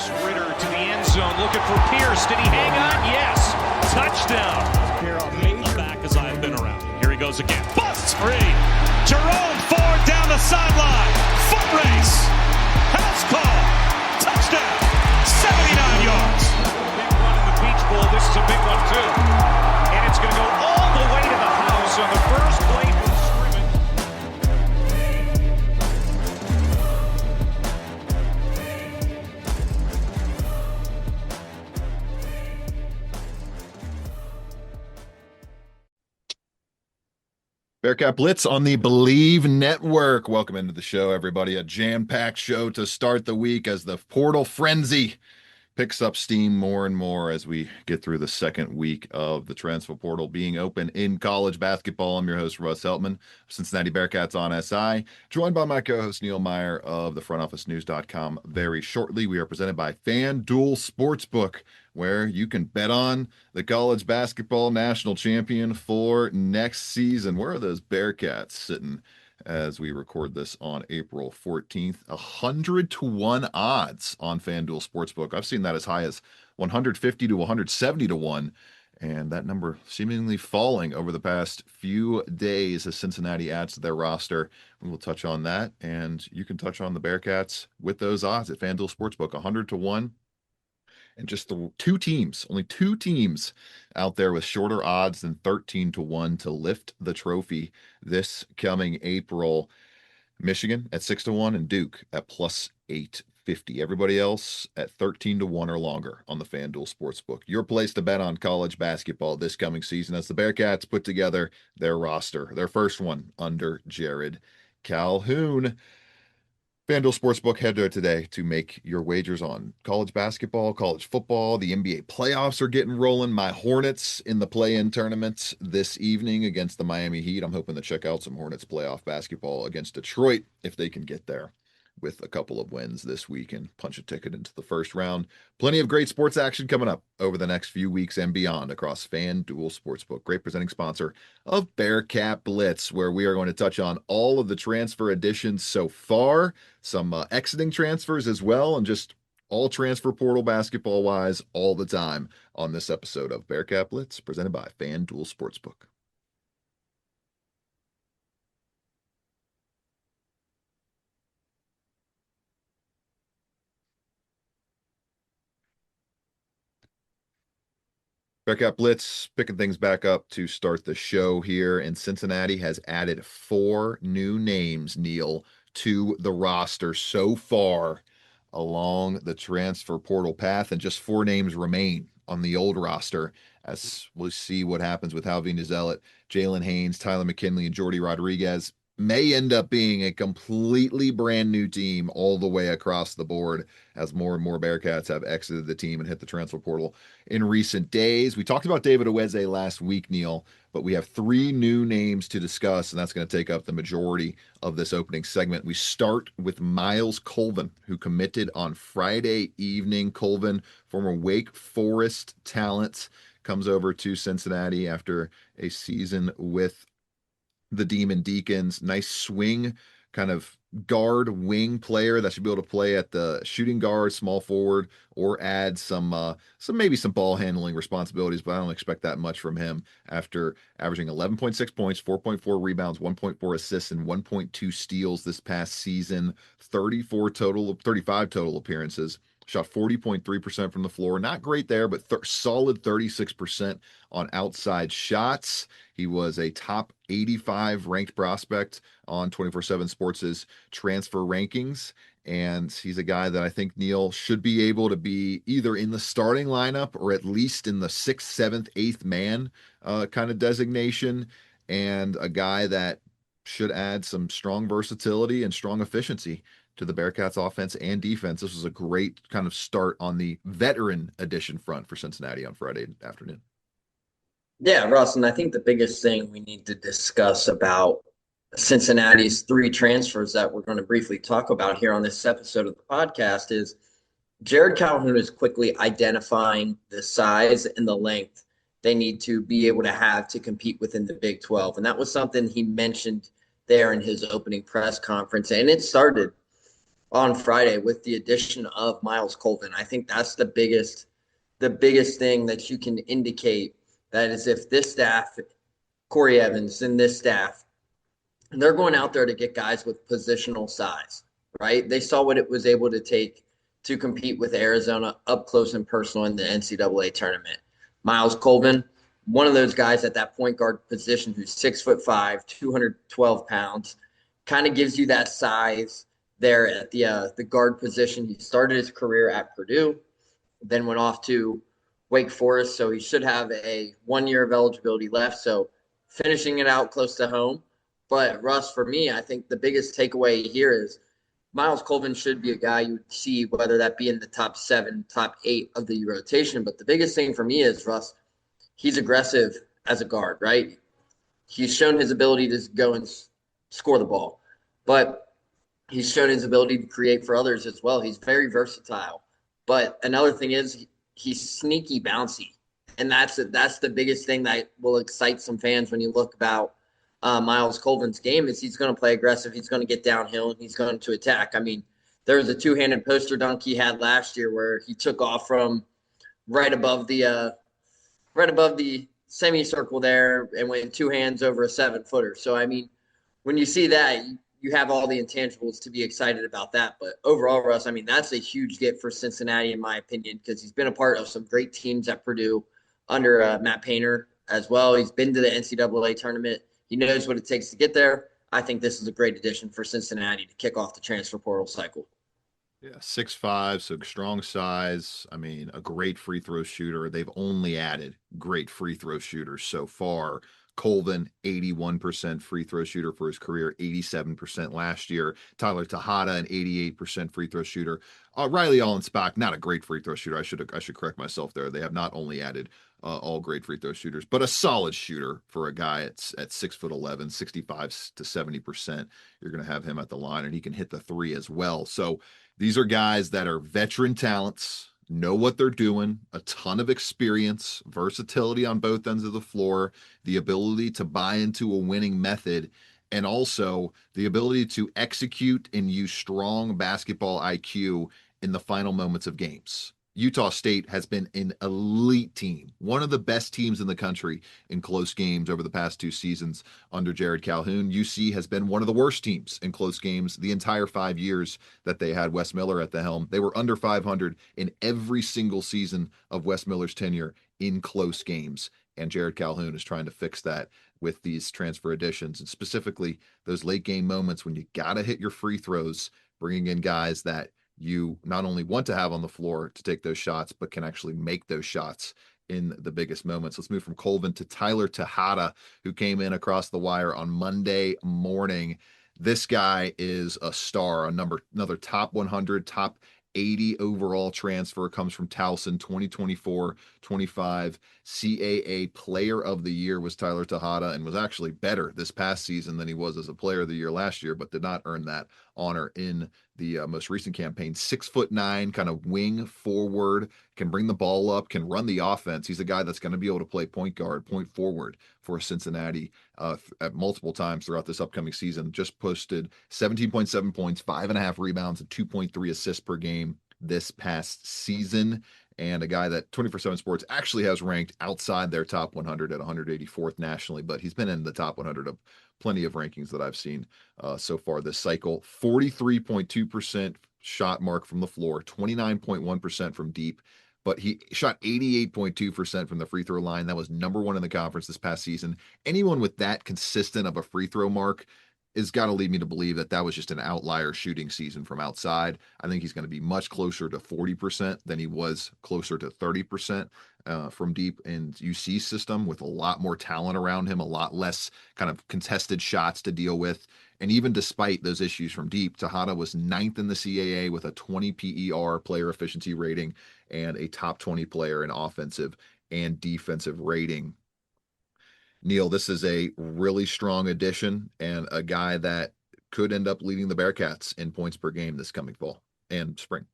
Takes Ritter to the end zone, looking for Pierce. Did he hang on? Yes. Touchdown. The back as I've been around. Here he goes again. Busts free. Jerome Ford down the sideline. Foot race. House call. Touchdown. 79 yards. Big one in the Peach Bowl. This is a big one too. And it's going to go all the way to the house on the first play from scrimmage. Bearcat Blitz on the Believe Network. Welcome into the show, everybody. A jam-packed show to start the week as the portal frenzy picks up steam more and more as we get through the second week of the transfer portal being open in college basketball. I'm your host, Russ Heltman, Cincinnati Bearcats on SI, joined by my co-host, Neil Meyer of the frontofficenews.com. Very shortly, we are presented by FanDuel Sportsbook, where you can bet on the college basketball national champion for next season. Where are those Bearcats sitting as we record this on April 14th? 100-1 odds on FanDuel Sportsbook. I've seen that as high as 150 to 170 to 1, and that number seemingly falling over the past few days as Cincinnati adds to their roster. We will touch on that, and you can touch on the Bearcats with those odds at FanDuel Sportsbook. 100-1. And just only two teams out there with shorter odds than 13-1 to lift the trophy this coming April. Michigan at 6-1 and Duke at plus 850. Everybody else at 13-1 or longer on the FanDuel Sportsbook. Your place to bet on college basketball this coming season as the Bearcats put together their roster, their first one under Jerrod Calhoun. FanDuel Sportsbook, head there today to make your wagers on college basketball, college football. The NBA playoffs are getting rolling. My Hornets in the play-in tournament this evening against the Miami Heat. I'm hoping to check out some Hornets playoff basketball against Detroit if they can get there with a couple of wins this week and punch a ticket into the first round. Plenty of great sports action coming up over the next few weeks and beyond across FanDuel Sportsbook. Great presenting sponsor of Bearcat Blitz, where we are going to touch on all of the transfer additions so far, some exiting transfers as well, and just all transfer portal basketball-wise all the time on this episode of Bearcat Blitz, presented by FanDuel Sportsbook. Bearcat Blitz picking things back up to start the show here, and Cincinnati has added 4 new names, Neil, to the roster so far along the transfer portal path, and just 4 names remain on the old roster as we'll see what happens with Halvina Zealot, Jalen Haynes, Tyler McKinley, and Jordy Rodriguez. May end up being a completely brand new team all the way across the board as more and more Bearcats have exited the team and hit the transfer portal in recent days. We talked about David Oweze last week, Neil, but we have 3 new names to discuss, and that's going to take up the majority of this opening segment. We start with Miles Colvin, who committed on Friday evening. Colvin, former Wake Forest talent, comes over to Cincinnati after a season with the Demon Deacons. Nice swing, kind of guard wing player that should be able to play at the shooting guard, small forward, or add some maybe some ball handling responsibilities, but I don't expect that much from him after averaging 11.6 points, 4.4 rebounds, 1.4 assists, and 1.2 steals this past season. 35 total appearances. Shot 40.3% from the floor. Not great there, but solid 36% on outside shots. He was a top 85 ranked prospect on 24/7 Sports' transfer rankings. And he's a guy that I think, Neil, should be able to be either in the starting lineup or at least in the 6th, 7th, 8th man kind of designation. And a guy that should add some strong versatility and strong efficiency to the Bearcats offense and defense. This was a great kind of start on the veteran edition front for Cincinnati on Friday afternoon. Yeah, Russ, and I think the biggest thing we need to discuss about Cincinnati's 3 transfers that we're going to briefly talk about here on this episode of the podcast is Jerrod Calhoun is quickly identifying the size and the length they need to be able to have to compete within the Big 12. And that was something he mentioned there in his opening press conference. And it started on Friday with the addition of Miles Colvin. I think that's the biggest thing that you can indicate, that is, if this staff, Corey Evans and this staff, they're going out there to get guys with positional size, right? They saw what it was able to take to compete with Arizona up close and personal in the NCAA tournament. Miles Colvin, one of those guys at that point guard position who's 6'5", 212 pounds, kind of gives you that size there at the guard position. He started his career at Purdue, then went off to Wake Forest, so he should have a 1 year of eligibility left. So finishing it out close to home. But Russ, for me, I think the biggest takeaway here is Miles Colvin should be a guy you would see, whether that be in the top 7, top 8 of the rotation. But the biggest thing for me is, Russ, he's aggressive as a guard, right? He's shown his ability to go and score the ball, but he's shown his ability to create for others as well. He's very versatile. But another thing is he's sneaky bouncy. And that's the biggest thing that will excite some fans when you look about Miles Colvin's game, is he's going to play aggressive. He's going to get downhill and he's going to attack. I mean, there was a two-handed poster dunk he had last year where he took off from right above the semicircle there and went two hands over a 7-footer. So, I mean, when you see that, you have all the intangibles to be excited about that. But overall, Russ, I mean, that's a huge get for Cincinnati, in my opinion, because he's been a part of some great teams at Purdue under Matt Painter as well. He's been to the NCAA tournament. He knows what it takes to get there. I think this is a great addition for Cincinnati to kick off the transfer portal cycle. Yeah, 6'5", so strong size. I mean, a great free throw shooter. They've only added great free throw shooters so far. Colvin, 81% free throw shooter for his career, 87% last year. Tyler Tahada, an 88% free throw shooter. Riley Allenspach, not a great free throw shooter. I should correct myself there. They have not only added all great free throw shooters, but a solid shooter for a guy at 6'11", 65 to 70%. You're going to have him at the line, and he can hit the three as well. So these are guys that are veteran talents, know what they're doing, a ton of experience, versatility on both ends of the floor, the ability to buy into a winning method, and also the ability to execute and use strong basketball IQ in the final moments of games. Utah State has been an elite team, one of the best teams in the country in close games over the past 2 seasons under Jerrod Calhoun. UC has been one of the worst teams in close games the entire 5 years that they had Wes Miller at the helm. They were under 500 in every single season of Wes Miller's tenure in close games, and Jerrod Calhoun is trying to fix that with these transfer additions, and specifically those late game moments when you got to hit your free throws, bringing in guys that you not only want to have on the floor to take those shots, but can actually make those shots in the biggest moments. Let's move from Colvin to Tyler Tahada, who came in across the wire on Monday morning. This guy is a star, another top 100, top 80 overall transfer, comes from Towson, 2024-25 CAA Player of the Year was Tyler Tahada, and was actually better this past season than he was as a Player of the Year last year, but did not earn that honor in the most recent campaign. 6'9", kind of wing forward, can bring the ball up, can run the offense. He's a guy that's going to be able to play point guard, point forward for Cincinnati at multiple times throughout this upcoming season. Just posted 17.7 points, 5.5 rebounds, and 2.3 assists per game this past season. And a guy that 24/7 Sports actually has ranked outside their top 100 at 184th nationally, but he's been in the top 100 of plenty of rankings that I've seen so far this cycle. 43.2% shot mark from the floor, 29.1% from deep, but he shot 88.2% from the free throw line. That was number 1 in the conference this past season. Anyone with that consistent of a free throw mark has got to lead me to believe that that was just an outlier shooting season from outside. I think he's going to be much closer to 40% than he was closer to 30% from deep in UC system, with a lot more talent around him, a lot less kind of contested shots to deal with. And even despite those issues from deep, Tahada was 9th in the CAA with a 20 PER player efficiency rating and a top 20 player in offensive and defensive rating. Neil, this is a really strong addition and a guy that could end up leading the Bearcats in points per game this coming fall and spring.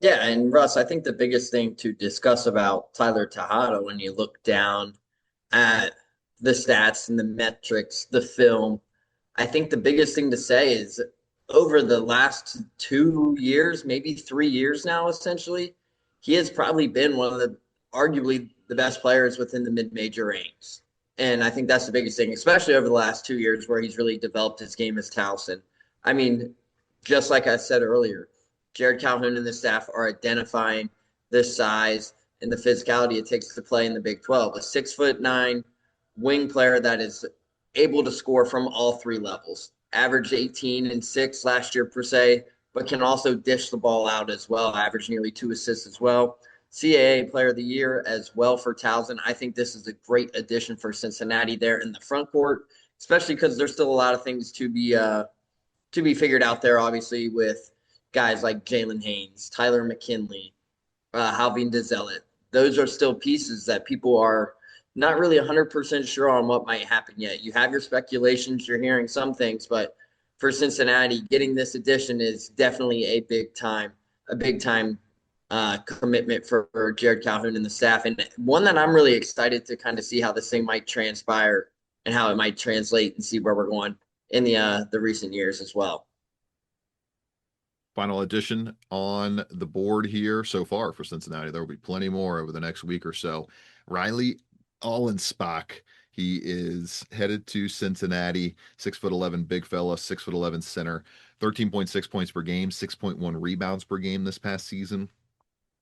Yeah, and Russ, I think the biggest thing to discuss about Tyler Tahada, when you look down at the stats and the metrics, the film, I think the biggest thing to say is over the last 2 years, maybe 3 years now, essentially, he has probably been one of the arguably the best players within the mid-major ranks. And I think that's the biggest thing, especially over the last 2 years where he's really developed his game as Towson. I mean, just like I said earlier, Jerrod Calhoun and the staff are identifying the size and the physicality it takes to play in the Big 12. A 6'9" wing player that is able to score from all three levels. Averaged 18 and 6 last year per se, but can also dish the ball out as well. Averaged nearly 2 assists as well. CAA Player of the Year as well for Towson. I think this is a great addition for Cincinnati there in the front court, especially because there's still a lot of things to be figured out there. Obviously, with guys like Jalen Haynes, Tyler McKinley, Halvin DeZellit. Those are still pieces that people are not really 100% sure on what might happen yet. You have your speculations, you're hearing some things, but for Cincinnati, getting this addition is definitely a big time commitment for Jerrod Calhoun and the staff, and one that I'm really excited to kind of see how this thing might transpire and how it might translate and see where we're going in the recent years as well. Final addition on the board here so far for Cincinnati. There will be plenty more over the next week or so. Riley Allenspach. He is headed to Cincinnati, 6'11" big fella, 6'11" center, 13.6 points per game, 6.1 rebounds per game this past season.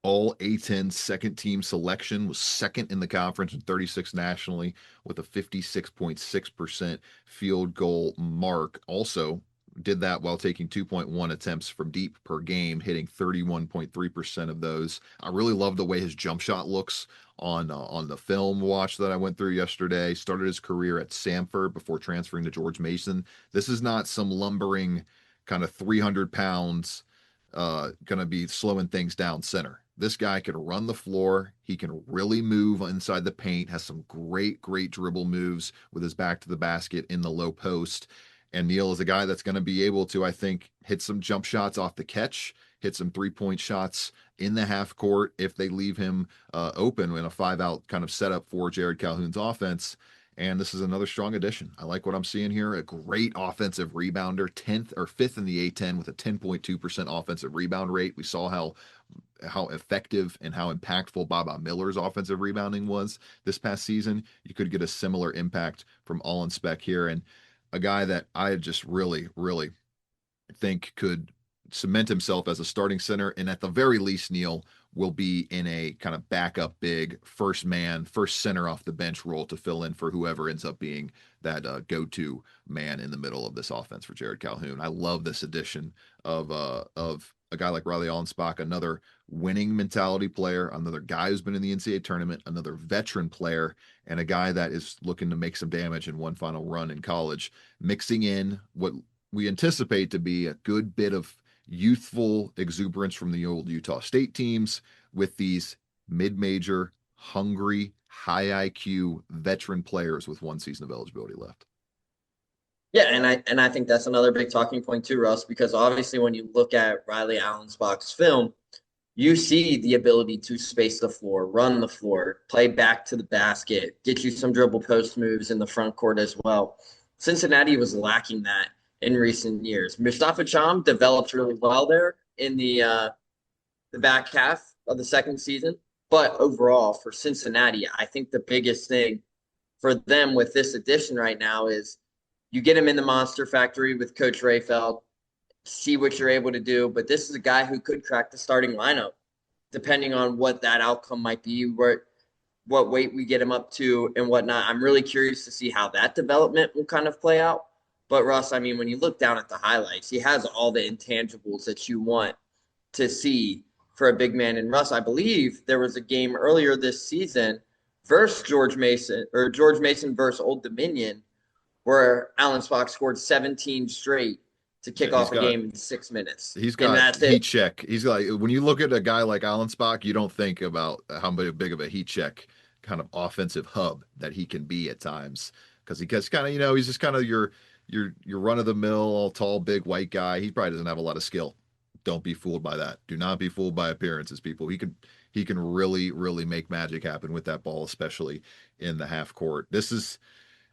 All A10 second team selection, was second in the conference and 36 nationally with a 56.6% field goal mark. Also did that while taking 2.1 attempts from deep per game, hitting 31.3% of those. I really love the way his jump shot looks on the film watch that I went through yesterday. Started his career at Samford before transferring to George Mason. This is not some lumbering kind of 300 pounds going to be slowing things down center. This guy can run the floor. He can really move inside the paint, has some great dribble moves with his back to the basket in the low post. And Neil is a guy that's going to be able to, I think, hit some jump shots off the catch, hit some 3-point shots in the half court if they leave him open in a 5-out kind of setup for Jerrod Calhoun's offense. And this is another strong addition. I like what I'm seeing here. A great offensive rebounder, 10th or 5th in the A10 with a 10.2% offensive rebound rate. We saw how effective and how impactful Baba Miller's offensive rebounding was this past season. You could get a similar impact from Allenspach here. And a guy that I just really think could cement himself as a starting center, and at the very least, Neil, will be in a kind of backup big, first center off the bench role to fill in for whoever ends up being that go-to man in the middle of this offense for Jerrod Calhoun. I love this addition of a guy like Riley Allenspach, another winning mentality player, another guy who's been in the NCAA tournament, another veteran player, and a guy that is looking to make some damage in one final run in college, mixing in what we anticipate to be a good bit of youthful exuberance from the old Utah State teams with these mid-major, hungry, high IQ veteran players with one season of eligibility left. Yeah, and I think that's another big talking point too, Russ, because obviously when you look at Riley Allenspach's film, you see the ability to space the floor, run the floor, play back to the basket, get you some dribble post moves in the front court as well. Cincinnati was lacking that in recent years. Mustafa Cham developed really well there in the back half of the second season. But overall, for Cincinnati, I think the biggest thing for them with this addition right now is you get him in the Monster Factory with Coach Rayfeld, see what you're able to do. But this is a guy who could crack the starting lineup, depending on what that outcome might be, what weight we get him up to and whatnot. I'm really curious to see how that development will kind of play out. But Russ, I mean, when you look down at the highlights, he has all the intangibles that you want to see for a big man. And Russ, I believe there was a game earlier this season versus George Mason versus Old Dominion, where Allenspach scored 17 straight to kick off a game in 6 minutes. He's got heat check. He's like, when you look at a guy like Allenspach, you don't think about how big of a heat check kind of offensive hub that he can be at times, because he gets kind of, he's just kind of your run of the mill, tall, big white guy. He probably doesn't have a lot of skill. Don't be fooled by that. Do not be fooled by appearances, people. He can really make magic happen with that ball, especially in the half court. This is,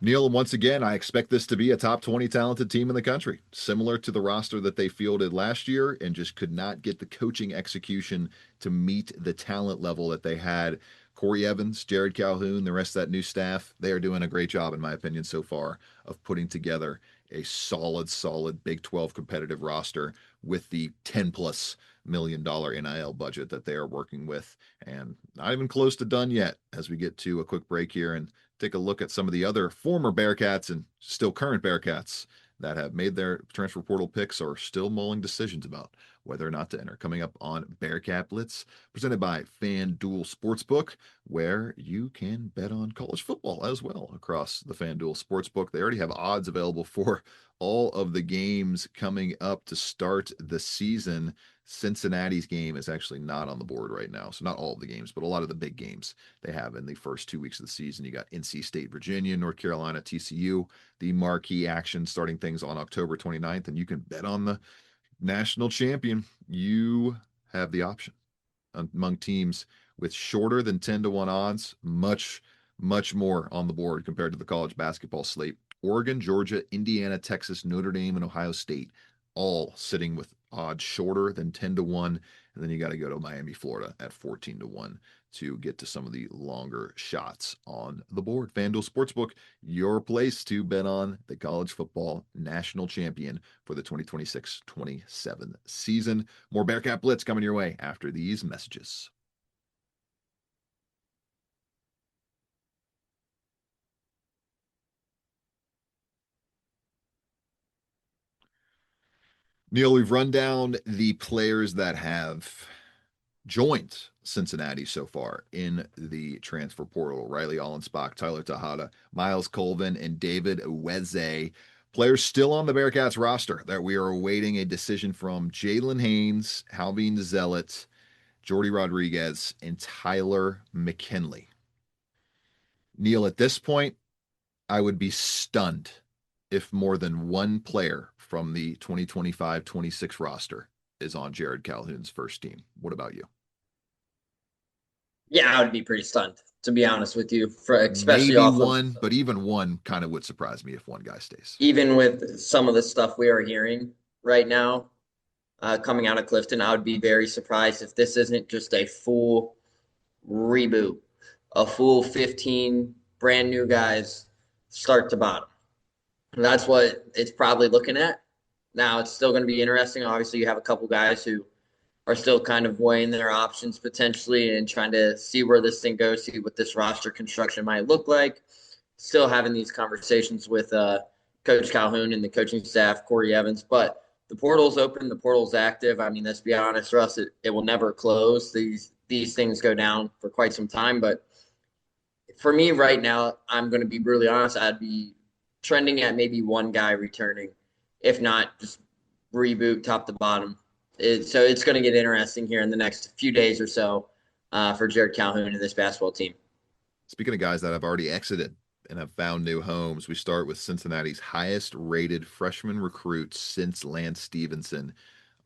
Neil, once again, I expect this to be a top 20 talented team in the country, similar to the roster that they fielded last year and just could not get the coaching execution to meet the talent level that they had. Corey Evans, Jerrod Calhoun, the rest of that new staff, they are doing a great job, in my opinion, so far of putting together a solid Big 12 competitive roster with the 10 plus million dollar NIL budget that they are working with, and not even close to done yet as we get to a quick break here and take a look at some of the other former Bearcats and still current Bearcats that have made their transfer portal picks or still mulling decisions about whether or not to enter. Coming up on Bearcat Blitz, presented by FanDuel Sportsbook, where you can bet on college football as well across the FanDuel Sportsbook. They already have odds available for all of the games coming up to start the season. Cincinnati's game is actually not on the board right now. So not all of the games, but a lot of the big games they have in the first 2 weeks of the season. You got NC State, Virginia, North Carolina, TCU, the marquee action starting things on October 29th. And you can bet on the national champion. You have the option among teams with shorter than 10-1 odds, much more on the board compared to the college basketball slate. Oregon, Georgia, Indiana, Texas, Notre Dame, and Ohio State all sitting with odds shorter than 10-1. And then you got to go to Miami, Florida at 14-1 to get to some of the longer shots on the board. FanDuel Sportsbook, your place to bet on the college football national champion for the 2026-27 season. More Bearcat Blitz coming your way after these messages. Neil, we've run down the players that have joined Cincinnati so far in the transfer portal. Riley Allenspach, Tyler Tahada, Miles Colvin, and David Weze. Players still on the Bearcats roster that we are awaiting a decision from: Jalen Haynes, Halvin Zealot, Jordy Rodriguez, and Tyler McKinley. Neil, at this point, I would be stunned if more than one player from the 2025-26 roster is on Jerrod Calhoun's first team. What about you? Yeah, I would be pretty stunned, to be honest with you. Especially maybe off one, of, but even one kind of would surprise me if one guy stays. even with some of the stuff we are hearing right now coming out of Clifton, I would be very surprised if this isn't just a full reboot, a full 15 brand new guys, start to bottom. And that's what it's probably looking at. Now, it's still going to be interesting. Obviously, you have a couple guys who are still kind of weighing their options potentially and trying to see where this thing goes, see what this roster construction might look like. Still having these conversations with Coach Calhoun and the coaching staff, Corey Evans. But the portal's open, the portal's active. I mean, let's be honest, Russ, it will never close. These things go down for quite some time. But for me right now, I'm going to be brutally honest, I'd be trending at maybe one guy returning, if not just reboot top to bottom. So it's going to get interesting here in the next few days or so for Jerrod Calhoun and this basketball team. Speaking of guys that have already exited and have found new homes, we start with Cincinnati's highest rated freshman recruit since Lance Stevenson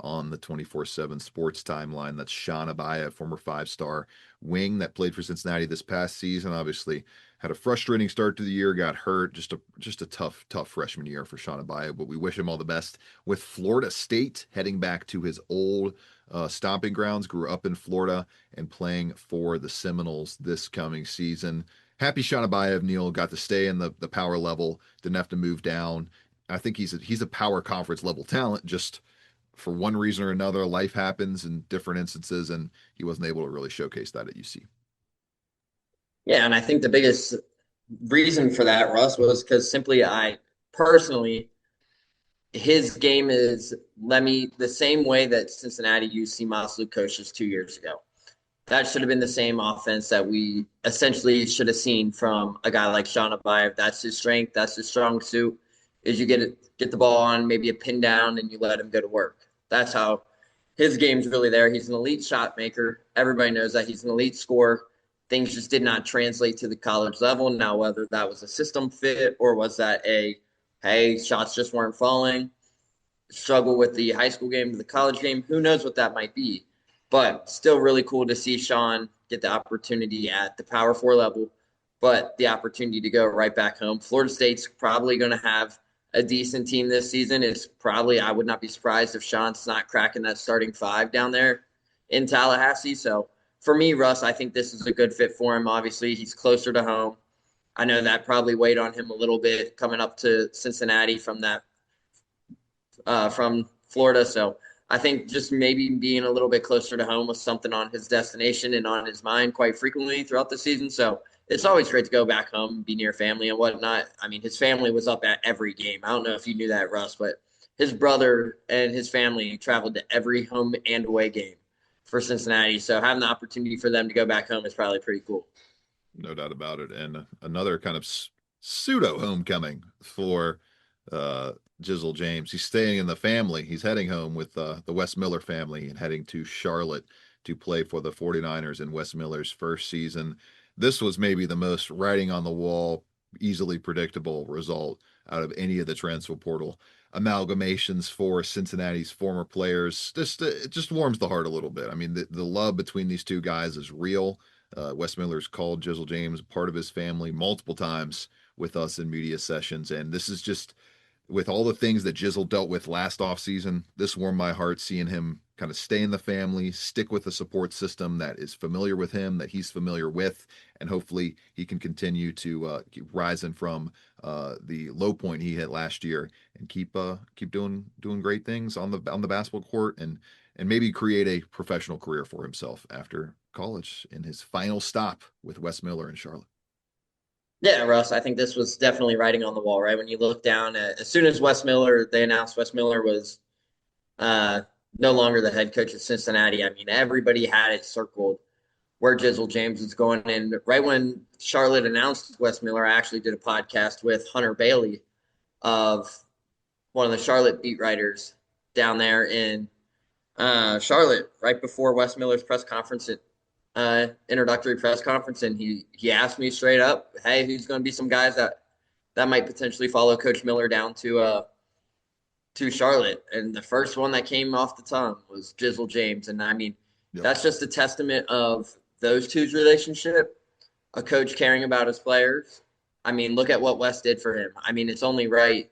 on the 24/7 sports timeline. That's Sean Abaya, former 5-star wing that played for Cincinnati this past season. Obviously had a frustrating start to the year, got hurt. Just a tough freshman year for Sean Abaya, but we wish him all the best with Florida State, heading back to his old stomping grounds. Grew up in Florida and playing for the Seminoles this coming season. Happy Sean Abaya, Neil, got to stay in the power level, didn't have to move down. I think he's a power conference level talent, just for one reason or another, life happens in different instances, and he wasn't able to really showcase that at UC. Yeah, and I think the biggest reason for that, Russ, was because simply his game is the same way that Cincinnati UC Maslu coached us 2 years ago. That should have been the same offense that we essentially should have seen from a guy like Sean Abaya. That's his strength. That's his strong suit, is you get the ball on maybe a pin down and you let him go to work. That's how his game's really there. He's an elite shot maker. Everybody knows that. He's an elite scorer. Things just did not translate to the college level. Now, whether that was a system fit or was that hey, shots just weren't falling, struggle with the high school game to the college game, who knows what that might be. But still really cool to see Sean get the opportunity at the Power 4 level, but the opportunity to go right back home. Florida State's probably going to have a decent team this season. I would not be surprised if Sean's not cracking that starting five down there in Tallahassee. So for me, Russ, I think this is a good fit for him. Obviously, he's closer to home. I know that probably weighed on him a little bit coming up to Cincinnati from Florida. So I think just maybe being a little bit closer to home was something on his destination and on his mind quite frequently throughout the season. So it's always great to go back home and be near family and whatnot. I mean, his family was up at every game. I don't know if you knew that, Russ, but his brother and his family traveled to every home and away game for Cincinnati. So having the opportunity for them to go back home is probably pretty cool. No doubt about it. And another kind of pseudo homecoming for Jizzle James. He's staying in the family. He's heading home with the Wes Miller family and heading to Charlotte to play for the 49ers in Wes Miller's first season. This was maybe the most writing on the wall, easily predictable result out of any of the transfer portal amalgamations for Cincinnati's former players. It just warms the heart a little bit. I mean, the love between these two guys is real. Wes Miller's called Jizzle James part of his family multiple times with us in media sessions. And this is just, with all the things that Jizzle dealt with last offseason, this warmed my heart seeing him kind of stay in the family, stick with the support system that is familiar with him, that he's familiar with, and hopefully he can continue to keep rising from the low point he hit last year and keep doing great things on the basketball court and maybe create a professional career for himself after college in his final stop with Wes Miller in Charlotte. Yeah, Russ, I think this was definitely writing on the wall, right? When you look down at, as soon as they announced Wes Miller was no longer the head coach of Cincinnati, I mean, everybody had it circled where Jizzle James was going. And right when Charlotte announced Wes Miller, I actually did a podcast with Hunter Bailey of one of the Charlotte beat writers down there in Charlotte right before Wes Miller's press conference introductory press conference, and he asked me straight up, hey, who's going to be some guys that might potentially follow Coach Miller down to Charlotte? And the first one that came off the tongue was Jizzle James. And I mean, That's just a testament of those two's relationship, a coach caring about his players. I mean, look at what Wes did for him. I mean, it's only right.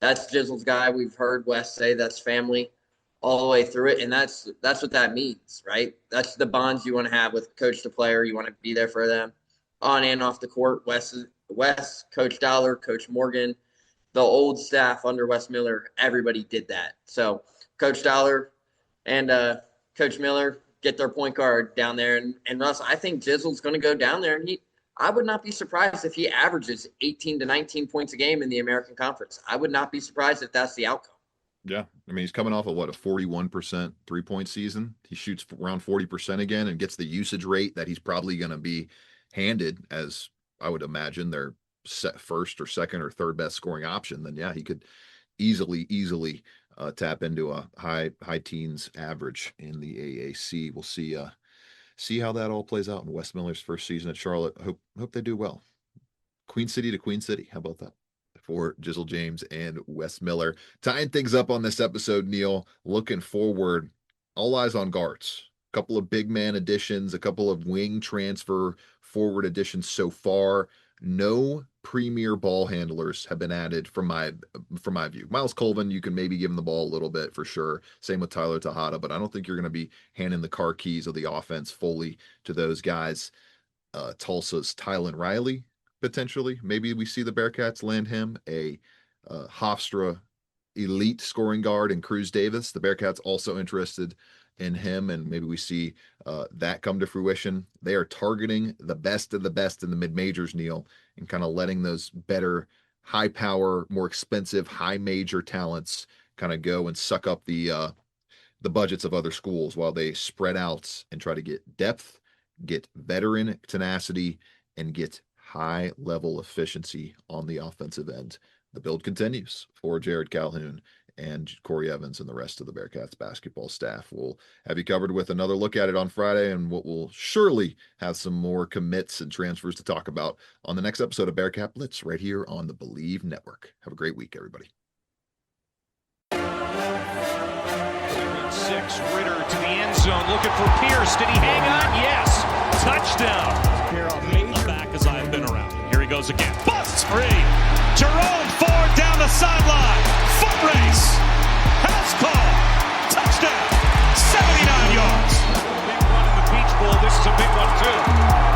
That's Jizzle's guy. We've heard Wes say that's family all the way through it. And that's what that means, right? That's the bonds you want to have with coach to player. You want to be there for them on and off the court. Wes, Coach Dollar, Coach Morgan, the old staff under Wes Miller, everybody did that. So Coach Dollar and Coach Miller get their point guard down there. And Russ, I think Jizzle's going to go down there, and I would not be surprised if he averages 18 to 19 points a game in the American Conference. I would not be surprised if that's the outcome. Yeah. I mean, he's coming off of a 41% three-point season. He shoots around 40% again and gets the usage rate that he's probably going to be handed as, I would imagine, their first or second or third best scoring option. Then, yeah, he could easily tap into a high teens average in the AAC. We'll see how that all plays out in Wes Miller's first season at Charlotte. Hope they do well. Queen City to Queen City. How about that? For Jizzle James and Wes Miller. Tying things up on this episode, Neil, looking forward, all eyes on guards. A couple of big man additions, a couple of wing transfer forward additions so far. No premier ball handlers have been added from my view. Miles Colvin, you can maybe give him the ball a little bit for sure. Same with Tyler Tahada, but I don't think you're going to be handing the car keys of the offense fully to those guys. Tulsa's Tylen Riley, potentially. Maybe we see the Bearcats land him a Hofstra elite scoring guard and Cruz Davis. The Bearcats also interested in him, and maybe we see that come to fruition. They are targeting the best of the best in the mid-majors, Neil, and kind of letting those better, high-power, more expensive, high-major talents kind of go and suck up the budgets of other schools while they spread out and try to get depth, get veteran tenacity, and get high-level efficiency on the offensive end. The build continues for Jerrod Calhoun and Corey Evans and the rest of the Bearcats basketball staff. We'll have you covered with another look at it on Friday, and what will surely have some more commits and transfers to talk about on the next episode of Bearcat Blitz right here on the Believe Network. Have a great week, everybody. 6, Ritter to the end zone, looking for Pierce. Did he hang on? Yes. Touchdown. Back as I've been around. goes again. Busts free. Jerome Ford down the sideline. Foot race. House call. Touchdown. 79 yards. Big run in the Beach Bowl. This is a big one, too.